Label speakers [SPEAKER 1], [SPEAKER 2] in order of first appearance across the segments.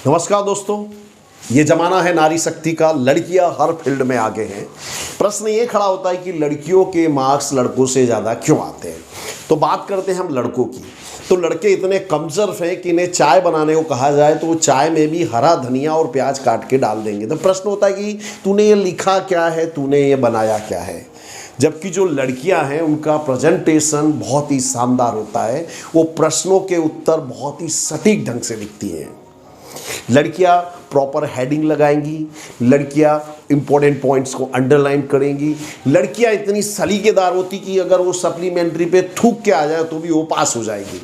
[SPEAKER 1] नमस्कार दोस्तों, ये जमाना है नारी शक्ति का। लड़कियां हर फील्ड में आगे हैं। प्रश्न ये खड़ा होता है कि लड़कियों के मार्क्स लड़कों से ज़्यादा क्यों आते हैं। तो बात करते हैं हम लड़कों की। तो लड़के इतने कमजोर हैं कि इन्हें चाय बनाने को कहा जाए तो वो चाय में भी हरा धनिया और प्याज काट के डाल देंगे। तो प्रश्न होता है कि तूने ये लिखा क्या है, तूने ये बनाया क्या है। जबकि जो लड़कियां हैं उनका प्रेजेंटेशन बहुत ही शानदार होता है। वो प्रश्नों के उत्तर बहुत ही सटीक ढंग से लिखती हैं। लड़कियां प्रॉपर हेडिंग लगाएंगी, लड़कियां इंपॉर्टेंट पॉइंट्स को अंडरलाइन करेंगी। लड़कियां इतनी सलीकेदार होती कि अगर वो सप्लीमेंट्री पे थूक के आ जाए तो भी वो पास हो जाएगी।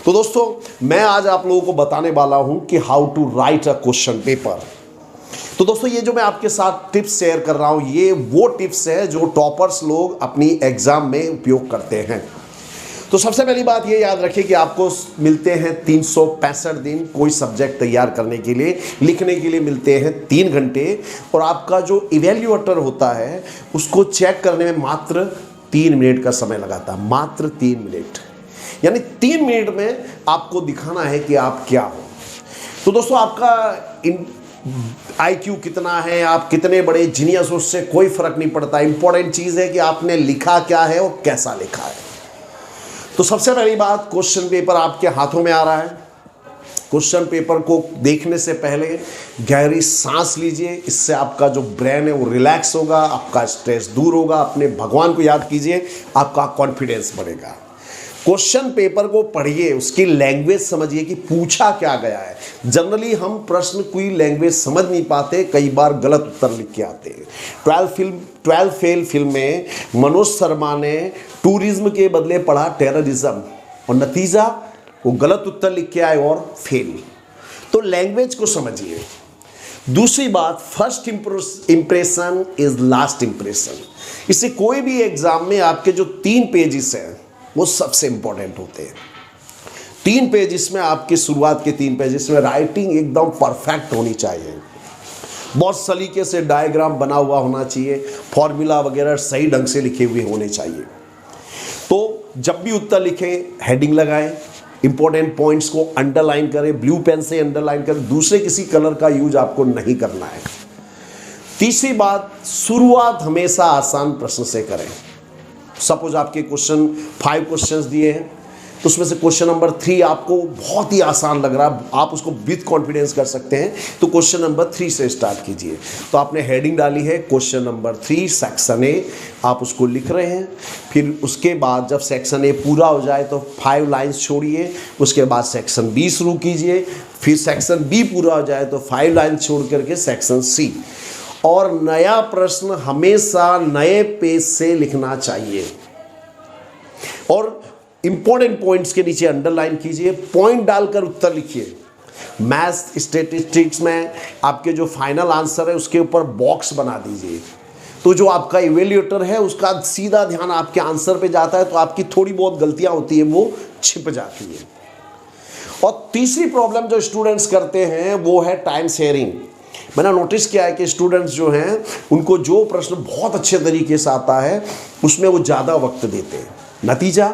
[SPEAKER 1] तो दोस्तों, मैं आज आप लोगों को बताने वाला हूं कि how to write a question paper. तो दोस्तों, ये जो मैं आपके साथ टिप्स शेयर कर रहा हूं, ये वो टिप्स है जो टॉपर्स लोग अपनी एग्जाम में उपयोग करते हैं। तो सबसे पहली बात ये याद रखिए कि आपको मिलते हैं 365 दिन कोई सब्जेक्ट तैयार करने के लिए। लिखने के लिए मिलते हैं 3 घंटे और आपका जो इवेल्युएटर होता है उसको चेक करने में मात्र 3 मिनट का समय लगाता है। मात्र 3 मिनट, यानी 3 मिनट में आपको दिखाना है कि आप क्या हो। तो दोस्तों, आपका IQ कितना है, आप कितने बड़े जीनियस, उससे कोई फर्क नहीं पड़ता। इंपॉर्टेंट चीज़ है कि आपने लिखा क्या है और कैसा लिखा है। तो सबसे पहली बात, क्वेश्चन पेपर आपके हाथों में आ रहा है। क्वेश्चन पेपर को देखने से पहले गहरी सांस लीजिए। इससे आपका जो ब्रेन है वो रिलैक्स होगा, आपका स्ट्रेस दूर होगा। अपने भगवान को याद कीजिए, आपका कॉन्फिडेंस बढ़ेगा। क्वेश्चन पेपर को पढ़िए, उसकी लैंग्वेज समझिए कि पूछा क्या गया है। जनरली हम प्रश्न कोई लैंग्वेज समझ नहीं पाते, कई बार गलत उत्तर लिख के आते हैं। 12 फेल फिल्म में मनोज शर्मा ने टूरिज्म के बदले पढ़ा टेररिज्म और नतीजा वो गलत उत्तर लिख के आए और फेल। तो लैंग्वेज को समझिए। दूसरी बात, first impression is last impression. इससे कोई भी एग्जाम में आपके जो 3 पेजेस हैं वो सबसे इंपॉर्टेंट होते हैं। 3 पेजेस में, आपके शुरुआत के 3 पेजेस में राइटिंग एकदम परफेक्ट होनी चाहिए। बहुत सलीके से डायग्राम बना हुआ होना चाहिए, फॉर्मूला वगैरह सही ढंग से लिखे हुए होने चाहिए। तो जब भी उत्तर लिखें, हेडिंग लगाएं, इंपॉर्टेंट पॉइंट्स को अंडरलाइन करें, ब्लू पेन से अंडरलाइन करें। दूसरे किसी कलर का यूज आपको नहीं करना है। तीसरी बात, शुरुआत हमेशा आसान प्रश्न से करें। सपोज आपके 5 क्वेश्चंस दिए हैं, तो उसमें से क्वेश्चन नंबर 3 आपको बहुत ही आसान लग रहा है, आप उसको विद कॉन्फिडेंस कर सकते हैं, तो क्वेश्चन नंबर 3 से स्टार्ट कीजिए। तो आपने हेडिंग डाली है क्वेश्चन नंबर 3 सेक्शन ए, आप उसको लिख रहे हैं। फिर उसके बाद जब सेक्शन ए पूरा हो जाए तो 5 लाइन्स छोड़िए, उसके बाद सेक्शन बी शुरू कीजिए। फिर सेक्शन बी पूरा हो जाए तो 5 लाइन्स छोड़ करके सेक्शन सी। और नया प्रश्न हमेशा नए पेज से लिखना चाहिए और इंपॉर्टेंट पॉइंट्स के नीचे अंडरलाइन कीजिए, पॉइंट डालकर उत्तर लिखिए। मैथ्स स्टैटिस्टिक्स में आपके जो फाइनल आंसर है उसके ऊपर बॉक्स बना दीजिए, तो जो आपका इवेल्युएटर है उसका सीधा ध्यान आपके आंसर पे जाता है, तो आपकी थोड़ी बहुत गलतियां होती है वो छिप जाती है। और तीसरी प्रॉब्लम जो स्टूडेंट्स करते हैं वो है टाइम शेयरिंग। मैंने नोटिस किया है कि स्टूडेंट्स जो हैं उनको जो प्रश्न बहुत अच्छे तरीके से आता है उसमें वो ज़्यादा वक्त देते हैं। नतीजा,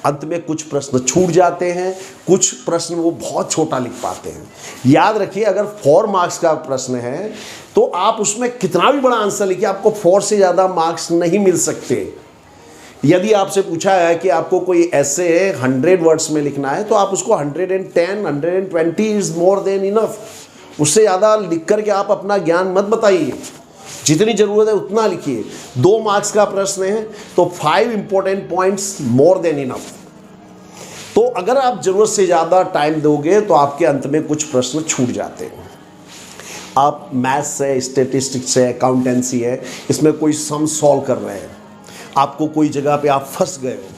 [SPEAKER 1] अंत में कुछ प्रश्न छूट जाते हैं, कुछ प्रश्न वो बहुत छोटा लिख पाते हैं। याद रखिए, अगर 4 मार्क्स का प्रश्न है तो आप उसमें कितना भी बड़ा आंसर लिखिए, आपको 4 से ज़्यादा मार्क्स नहीं मिल सकते। यदि आपसे पूछा है कि आपको कोई ऐसे 100 वर्ड्स में लिखना है तो आप उसको 110, 120 इज मोर देन इनफ। उससे ज़्यादा लिख करके आप अपना ज्ञान मत बताइए, जितनी ज़रूरत है उतना लिखिए। 2 मार्क्स का प्रश्न है तो 5 important points more than enough. तो अगर आप ज़रूरत से ज़्यादा टाइम दोगे तो आपके अंत में कुछ प्रश्न छूट जाते हैं। आप मैथ्स है, स्टैटिस्टिक्स है, अकाउंटेंसी है, इसमें कोई सम सॉल्व कर रहे हैं, आपको कोई जगह पे आप फंस गए हो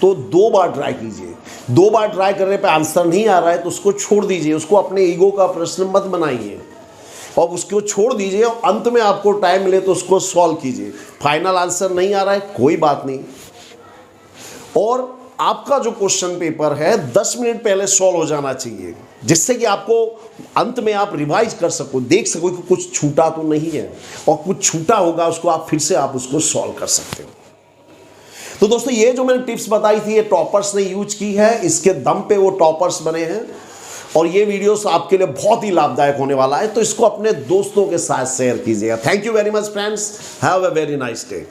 [SPEAKER 1] तो 2 बार ट्राई कीजिए। 2 बार ट्राई करने पे आंसर नहीं आ रहा है तो उसको छोड़ दीजिए, उसको अपने ईगो का प्रश्न मत बनाइए और उसको छोड़ दीजिए। और अंत में आपको टाइम मिले तो उसको सॉल्व कीजिए। फाइनल आंसर नहीं आ रहा है, कोई बात नहीं। और आपका जो क्वेश्चन पेपर है 10 मिनट पहले सॉल्व हो जाना चाहिए, जिससे कि आपको अंत में आप रिवाइज कर सको, देख सको कि कुछ छूटा तो नहीं है, और कुछ छूटा होगा उसको आप फिर से उसको सॉल्व कर सकते हो। तो दोस्तों, ये जो मैंने टिप्स बताई थी ये टॉपर्स ने यूज की है, इसके दम पे वो टॉपर्स बने हैं। और ये वीडियोस आपके लिए बहुत ही लाभदायक होने वाला है, तो इसको अपने दोस्तों के साथ शेयर कीजिएगा। Thank you very much friends, have a very nice day.